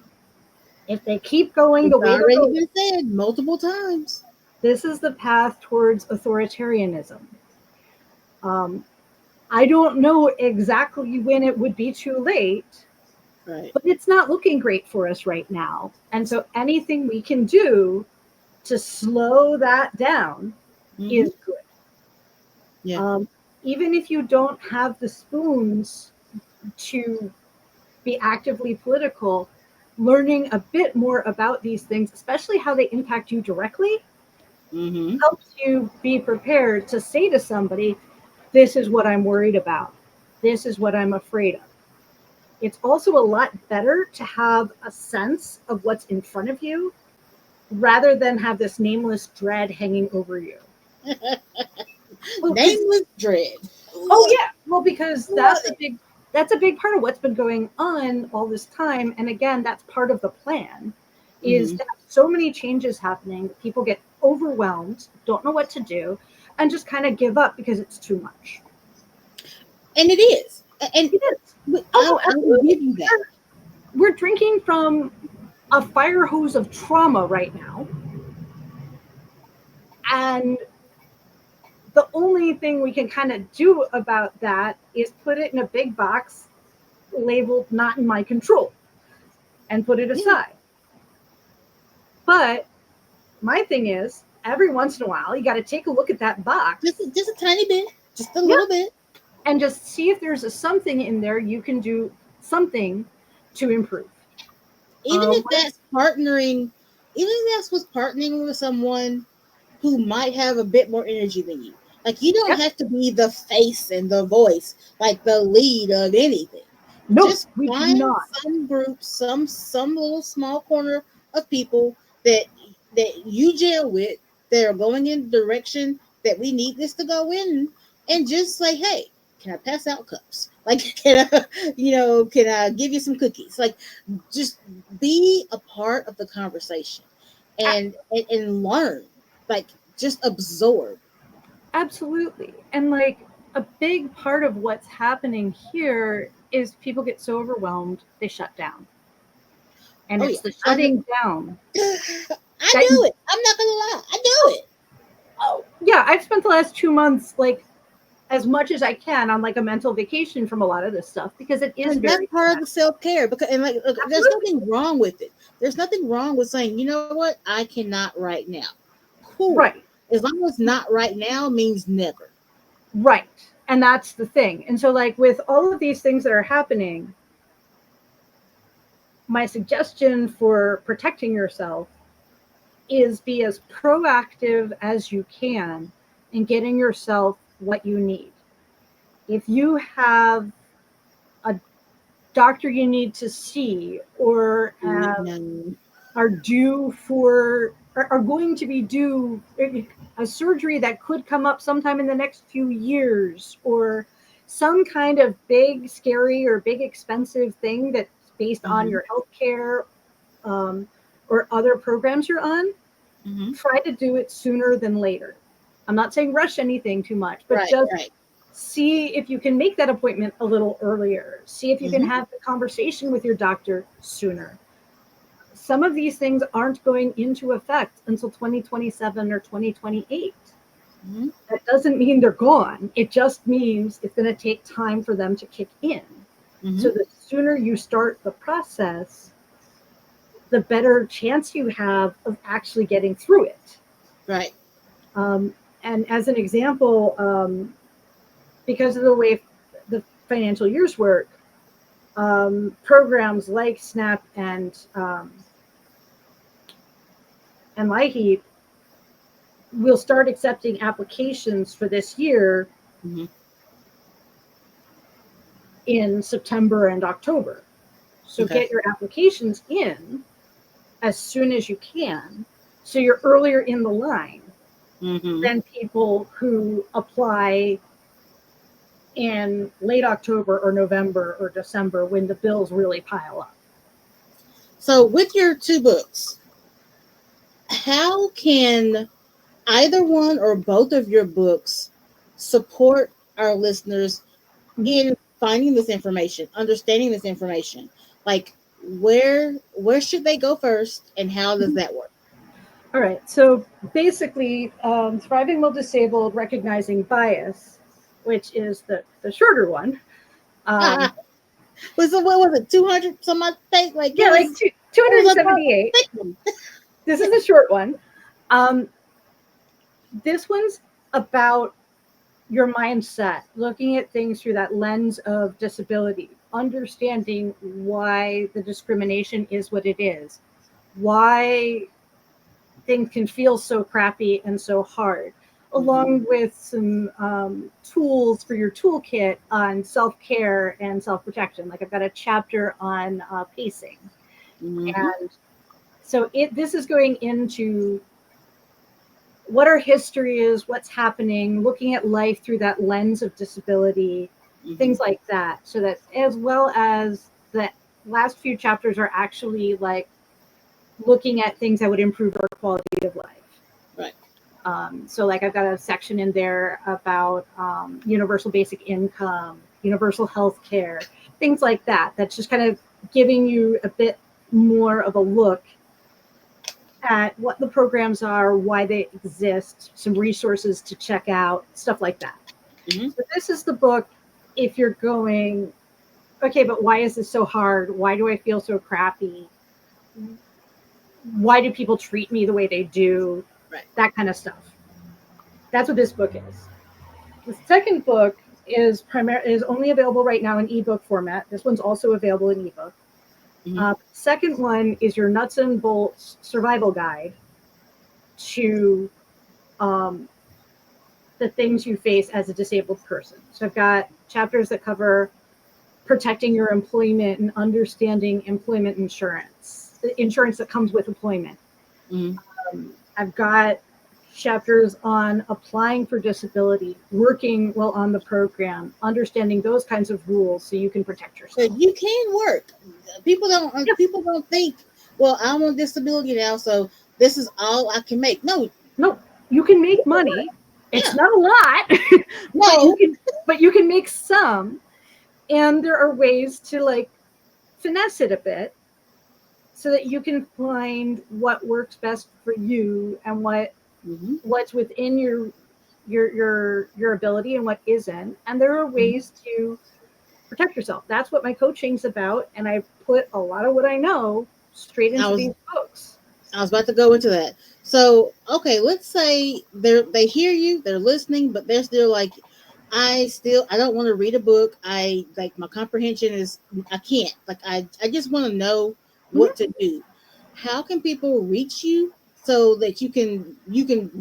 If they keep going the way they're going, been said multiple times, this is the path towards authoritarianism. I don't know exactly when it would be too late, right, but it's not looking great for us right now. And so anything we can do to slow that down is good. Yeah. Even if you don't have the spoons to be actively political, learning a bit more about these things, especially how they impact you directly, helps you be prepared to say to somebody, this is what I'm worried about. This is what I'm afraid of. It's also a lot better to have a sense of what's in front of you rather than have this nameless dread hanging over you. Nameless dread. Oh yeah. Well, because that's a big part of what's been going on all this time. And again, that's part of the plan is to have so many changes happening that people get overwhelmed, don't know what to do, and just kind of give up because it's too much. And it is. And it is. I will give you that. We're drinking from a fire hose of trauma right now. And the only thing we can kind of do about that is put it in a big box labeled not in my control and put it aside. But my thing is, every once in a while, you got to take a look at that box. Just a tiny bit, just a little bit. And just see if there's something in there you can do something to improve. Even if that's partnering, even if that's what's partnering with someone who might have a bit more energy than you. Like, you don't have to be the face and the voice, like the lead of anything. No, just find some group, some little small corner of people that you gel with that are going in the direction that we need this to go in, and just say, hey, can I pass out cups? Like, can I give you some cookies? Like, just be a part of the conversation and learn. Like, just absorb. Absolutely. And like a big part of what's happening here is people get so overwhelmed, they shut down. And Oh, it's yeah. the shutting down. I do it. I'm not going to lie. I do it. Oh, yeah. I've spent the last 2 months, like, as much as I can on like a mental vacation from a lot of this stuff, because it is And very that's part sad. of the self-care. Because, and like, look, there's nothing wrong with it. There's nothing wrong with saying, you know what, I cannot right now. Cool. Right. As long as not right now means never. Right. And that's the thing. And so, like, with all of these things that are happening, my suggestion for protecting yourself is be as proactive as you can in getting yourself what you need. If you have a doctor you need to see, or are due for, are going to be due a surgery that could come up sometime in the next few years, or some kind of big, scary, or big, expensive thing that's based on your healthcare, or other programs you're on, try to do it sooner than later. I'm not saying rush anything too much, but just see if you can make that appointment a little earlier. See if you can have the conversation with your doctor sooner. Some of these things aren't going into effect until 2027 or 2028. That doesn't mean they're gone. It just means it's going to take time for them to kick in. So the sooner you start the process, the better chance you have of actually getting through it. Right. And as an example, because of the way the financial years work, programs like SNAP and LIHEAP will start accepting applications for this year in September and October. So get your applications in as soon as you can, so you're earlier in the line than people who apply in late October or November or December when the bills really pile up. So with your 2 books, how can either one or both of your books support our listeners in finding this information, understanding this information? Like, where should they go first, and how does that work? All right. So basically, Thriving While Disabled, Recognizing Bias, which is the shorter one. What was it, 200 some odd page? Like, yeah, like 278. This is the short one. This one's about your mindset, looking at things through that lens of disability, understanding why the discrimination is what it is, why things can feel so crappy and so hard, along with some tools for your toolkit on self-care and self-protection. Like, I've got a chapter on pacing. And so this is going into what our history is, what's happening, looking at life through that lens of disability, things like that. So that, as well as the last few chapters are actually like looking at things that would improve our quality of life. Right. So like, I've got a section in there about universal basic income, universal health care, things like that. That's just kind of giving you a bit more of a look at what the programs are, why they exist, some resources to check out, stuff like that. So this is the book if you're going, okay, but why is this so hard? Why do I feel so crappy? Why do people treat me the way they do? Right. That kind of stuff. That's what this book is. The second book is only available right now in ebook format. This one's also available in ebook. Second one is your nuts and bolts survival guide to the things you face as a disabled person. So I've got chapters that cover protecting your employment and understanding employment insurance, the insurance that comes with employment. I've got chapters on applying for disability, working while on the program, understanding those kinds of rules so you can protect yourself. So you can work. People don't think, well, I'm on disability now, so this is all I can make. No, you can make money. It's not a lot, but you can make some. And there are ways to like finesse it a bit so that you can find what works best for you and what's within your ability and what isn't. And there are ways to protect yourself. That's what my coaching's about. And I put a lot of what I know straight into these books. I was about to go into that. So, okay, let's say they hear you, they're listening, but they're still like, I don't want to read a book. I like my comprehension is I can't. Like I just want to know what to do. How can people reach you so that you can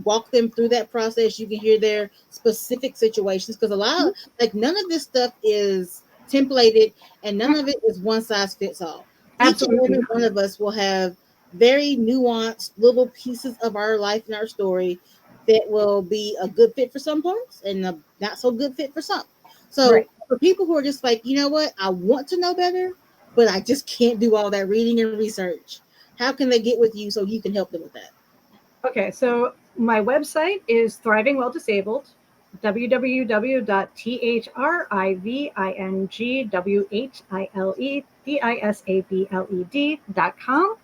walk them through that process? You can hear their specific situations because a lot of like none of this stuff is templated and none of it is one size fits all. Absolutely. Each and every one of us will have very nuanced little pieces of our life and our story that will be a good fit for some parts and a not so good fit for some. So for people who are just like, you know what, I want to know better, but I just can't do all that reading and research. How can they get with you so you can help them with that? Okay, so my website is Thriving While Disabled, www.thrivingwhiledisableded.com.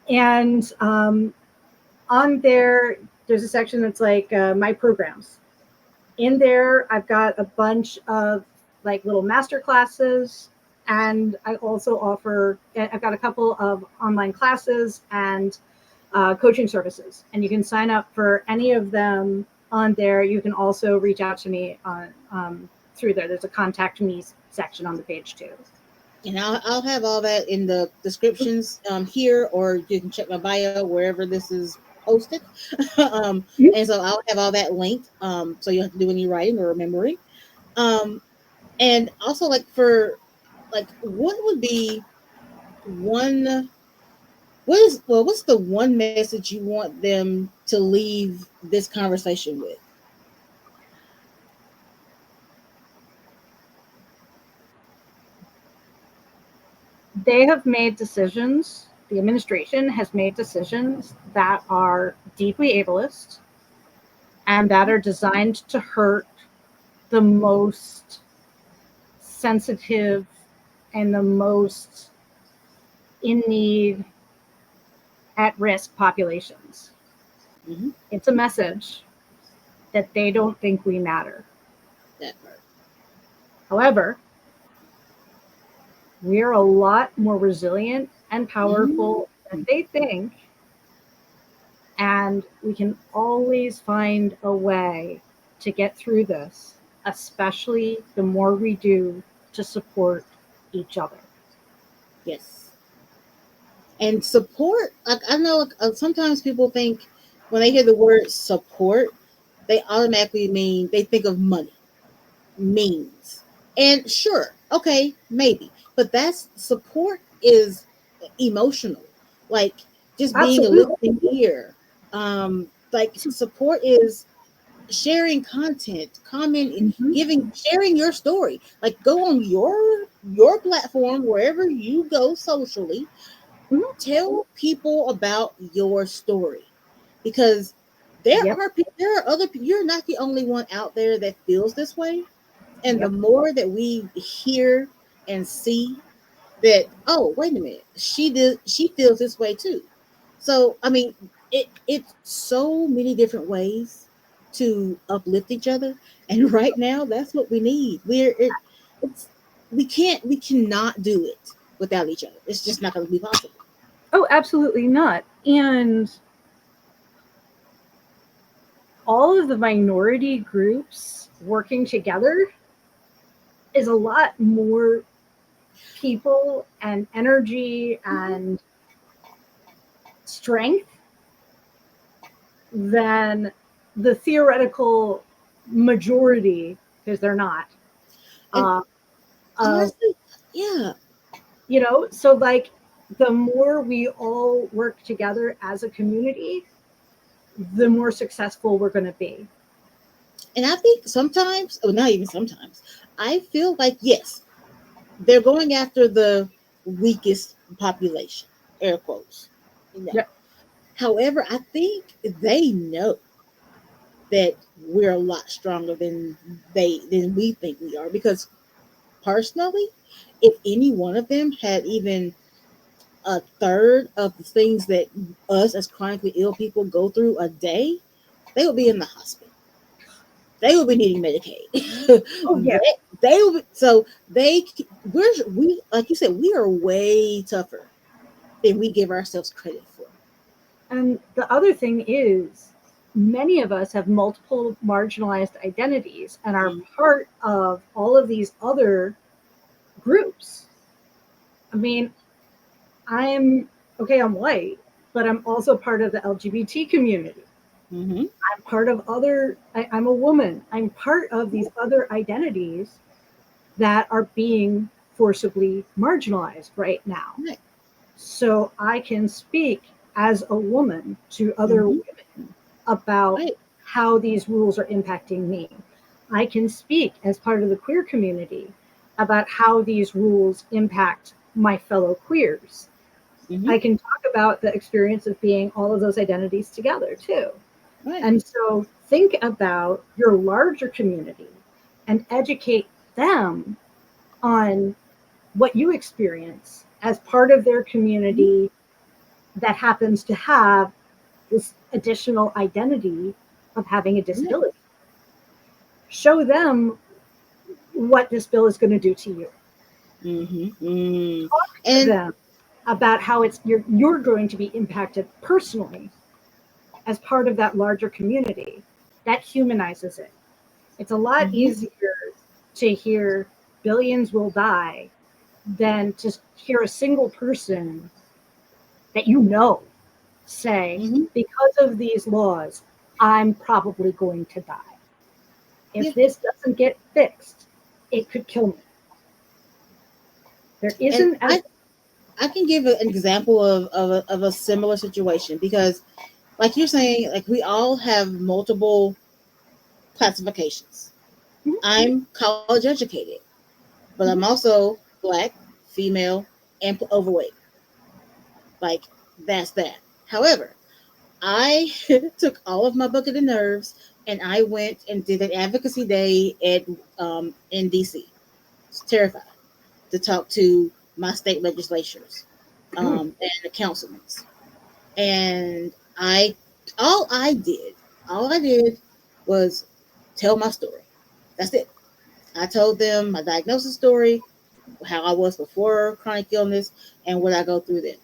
And on there, there's a section that's like my programs. In there, I've got a bunch of like little master classes, and I also I've got a couple of online classes and coaching services, and you can sign up for any of them on there. You can also reach out to me on through there. There's a contact me section on the page too. And I'll have all that in the descriptions here, or you can check my bio wherever this is posted. And so I'll have all that linked, so you don't have to do any writing or remembering. And also, like for like, what would be what's the one message you want them to leave this conversation with? They have made decisions. The administration has made decisions that are deeply ableist and that are designed to hurt the most sensitive and the most in need, at risk populations. It's a message that they don't think we matter. That part. However, we're a lot more resilient and powerful than they think. And we can always find a way to get through this, especially the more we do to support each other. Yes. And support, like I know sometimes people think when they hear the word support, they automatically mean they think of money, means. And sure, okay, maybe. But that's support is emotional. Like just being a listening ear. Like support is sharing content, commenting, sharing your story. Like go on your platform wherever you go socially. Tell people about your story because there are other people. You're not the only one out there that feels this way. And the more that we hear and see that, oh, wait a minute, she feels this way too. So I mean, it's so many different ways to uplift each other, and right now that's what we need. We cannot do it without each other. It's just not going to be possible. Oh, absolutely not. And all of the minority groups working together is a lot more people and energy and strength than the theoretical majority, because they're not. Honestly, yeah. You know, so like the more we all work together as a community, the more successful we're going to be. And I think sometimes, or not even sometimes, I feel like, yes, they're going after the weakest population, air quotes. However, I think they know that we're a lot stronger than we think we are, because personally, if any one of them had even a third of the things that us as chronically ill people go through a day, they would be in the hospital. They will be needing Medicaid. Oh yeah. They will be, so they we like you said, we are way tougher than we give ourselves credit for. And the other thing is, many of us have multiple marginalized identities and are Mm-hmm. part of all of these other groups. I mean, I'm okay, I'm white, but I'm also part of the LGBT community. Mm-hmm. I'm part of I'm a woman. I'm part of these other identities that are being forcibly marginalized right now. Right. So I can speak as a woman to other Mm-hmm. women about Right. how these rules are impacting me. I can speak as part of the queer community about how these rules impact my fellow queers. Mm-hmm. I can talk about the experience of being all of those identities together too. Right. And so think about your larger community and educate them on what you experience as part of their Mm-hmm. community that happens to have this additional identity of having a Right. disability. Show them what this bill is going to do to you. Mm-hmm. Mm-hmm. Talk to And them about how you're going to be impacted personally as part of that larger community. That humanizes it. It's a lot mm-hmm. easier to hear billions will die than to hear a single person that you know say, Mm-hmm. because of these laws, I'm probably going to die. Yeah. If this doesn't get fixed, it could kill me. There And isn't as I can give an example of a similar situation because, like you're saying, like we all have multiple classifications. I'm college educated, but I'm also black, female, and overweight. Like that's that. However, I took all of my bucket of nerves and I went and did an advocacy day at in DC. It's terrified to talk to my state legislatures and the councilmen. And I all I did, all I did was tell my story. That's it. I told them my diagnosis story, how I was before chronic illness, and what I go through then.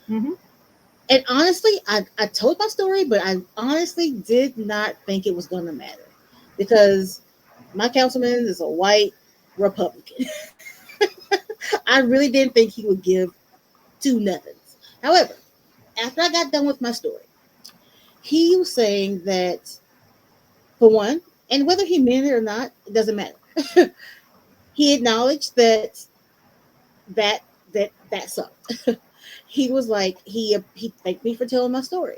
Mhm. And honestly, I told my story, but I honestly did not think it was going to matter because my councilman is a white Republican. I really didn't think he would give two nothings. However, after I got done with my story, he was saying that, for one, and whether he meant it or not, it doesn't matter. He acknowledged that that sucked. He was like he thanked me for telling my story.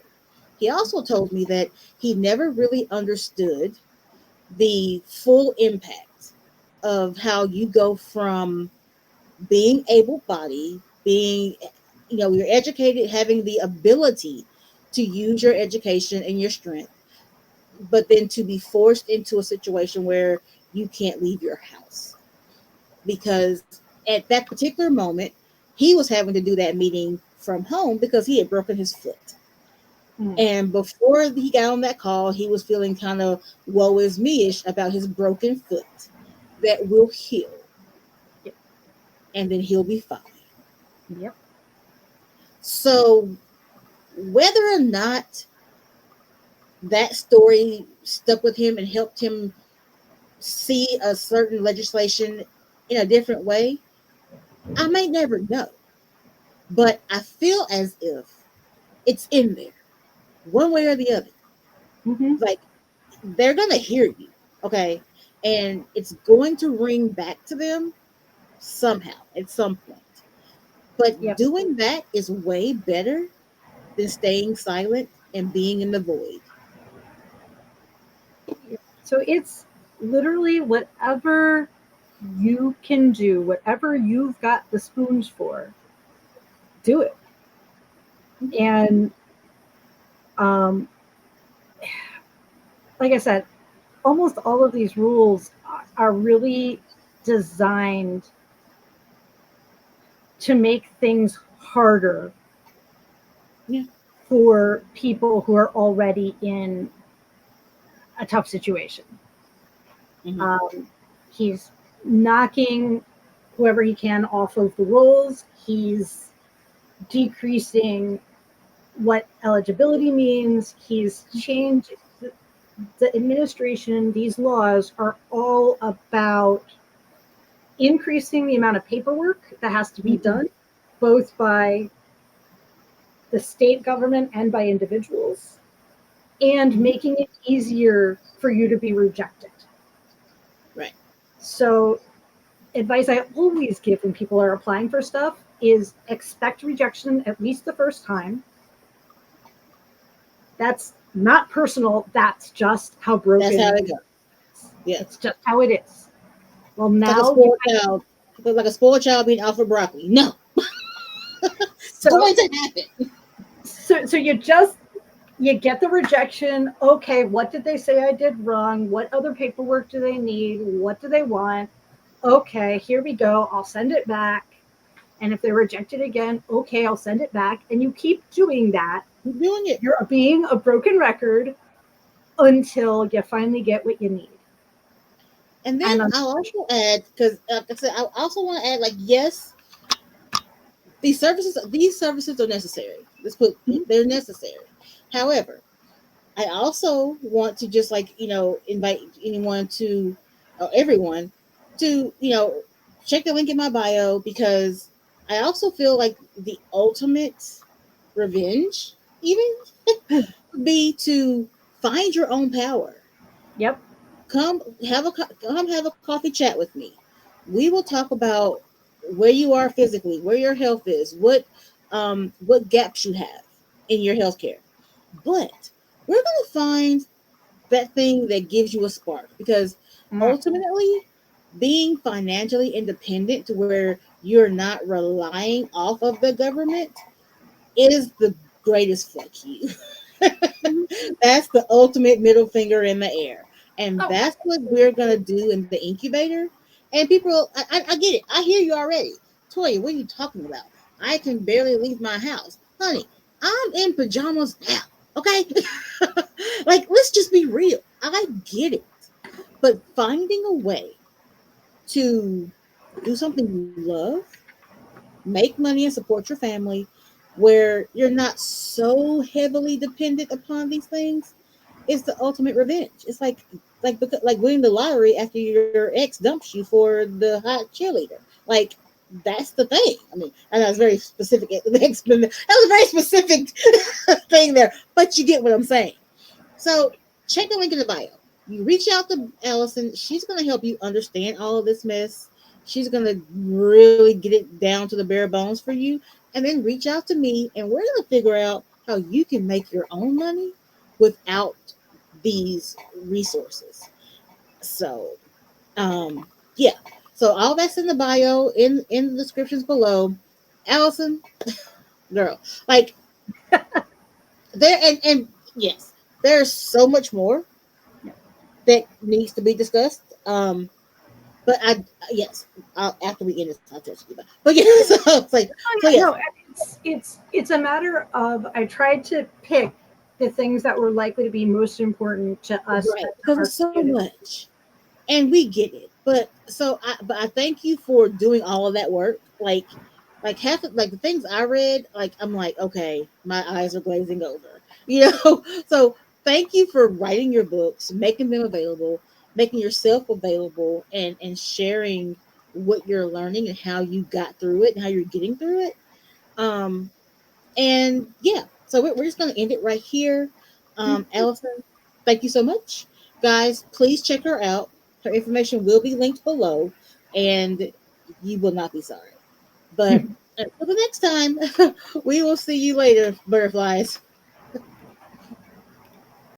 He also told me that he never really understood the full impact of how you go from being able-bodied, being you're educated, having the ability to use your education and your strength, but then to be forced into a situation where you can't leave your house because at that particular moment he was having to do that meeting from home because he had broken his foot. Mm. And before he got on that call, he was feeling kind of woe is me-ish about his broken foot that will heal Yep. and then he'll be fine. Yep. So whether or not that story stuck with him and helped him see a certain legislation in a different way, I may never know. But I feel as if it's in there, one way or the other. Hmm. Like they're gonna hear you, okay, and it's going to ring back to them somehow at some point. But Yep. doing that is way better than staying silent and being in the void. So it's literally whatever you can do, whatever you've got the spoons for, do it. And um, like I said, almost all of these rules are really designed to make things harder for people who are already in a tough situation. He's knocking whoever he can off of the rolls. He's decreasing what eligibility means. He's changed the administration. These laws are all about increasing the amount of paperwork that has to be done, both by the state government and by individuals, and making it easier for you to be rejected. Right. So advice I always give when people are applying for stuff is expect rejection at least the first time. That's not personal. That's just how broken. That's how it goes. Yeah, it's just how it is. Well, now like a spoiled child being offered broccoli. No, it's going to happen. So you get the rejection. Okay, what did they say I did wrong? What other paperwork do they need? What do they want? Okay, here we go. I'll send it back. And if they're rejected again, okay, I'll send it back. And you keep doing that. Keep doing it. You're being a broken record until you finally get what you need. And then I'll also add, because like I said, I also want to add, like, yes, these services are necessary. They're necessary. However, I also want to just, like, invite anyone to, or everyone to, check the link in my bio, because I also feel like the ultimate revenge even would be to find your own power. Yep. Come have a coffee chat with me. We will talk about where you are physically, where your health is, what gaps you have in your healthcare. But we're going to find that thing that gives you a spark, because ultimately, being financially independent to where you're not relying off of the government is the greatest fuck you. That's the ultimate middle finger in the air. And that's what we're going to do in the incubator. And people, I get it. I hear you already. Toya, what are you talking about? I can barely leave my house. Honey, I'm in pajamas now. Okay? Like, let's just be real. I get it. But finding a way to do something you love, make money and support your family, where you're not so heavily dependent upon these things, is the ultimate revenge. It's like winning the lottery after your ex dumps you for the hot cheerleader. Like, that's the thing. I mean, I know it's very specific. That was a very specific thing there, but you get what I'm saying. So check the link in the bio. You reach out to Allison. She's going to help you understand all of this mess. She's going to really get it down to the bare bones for you. And then reach out to me, and we're going to figure out how you can make your own money without these resources. So, yeah. So all that's in the bio, in the descriptions below. Allison, girl, like, there, and yes, there's so much more that needs to be discussed. But after we end this, I'll tell you about. But yeah, so it's like, no, it's a matter of, I tried to pick the things that were likely to be most important to us, right? Because there's so much, and we get it. But I thank you for doing all of that work. Like half of, like, the things I read, like, I'm like, okay, my eyes are glazing over. So thank you for writing your books, making them available, making yourself available, and sharing what you're learning and how you got through it and how you're getting through it. And yeah, so we're just going to end it right here. Allison, thank you so much. Guys, please check her out. Her information will be linked below, and you will not be sorry. But until the next time, we will see you later, butterflies.